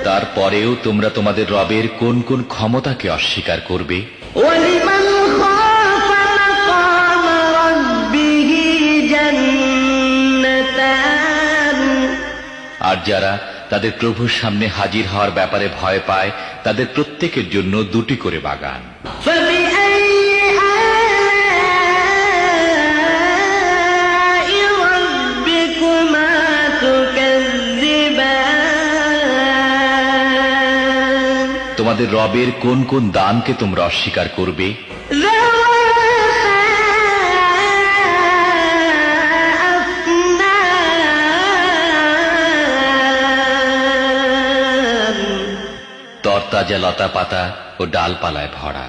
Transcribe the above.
তারপরেও তোমরা তোমাদের রবের কোন কোন ক্ষমতাকে অস্বীকার করবে? ওয়ালিমান খাফা মাকাম রাব্বিহি জান্নাতান, আর যারা তাদের প্রভুর সামনে হাজির হওয়ার ব্যাপারে ভয় পায় তাদের প্রত্যেকের জন্য দুটি করে বাগান। ফাবিআইয়ি আলাই রাব্বিকুমা তুকাজ্জিবান, তোমাদের রবের কোন কোন দানকে তোমরা অস্বীকার করবে? তরতাজা লতা পাতা ও ডালপালায় ভরা।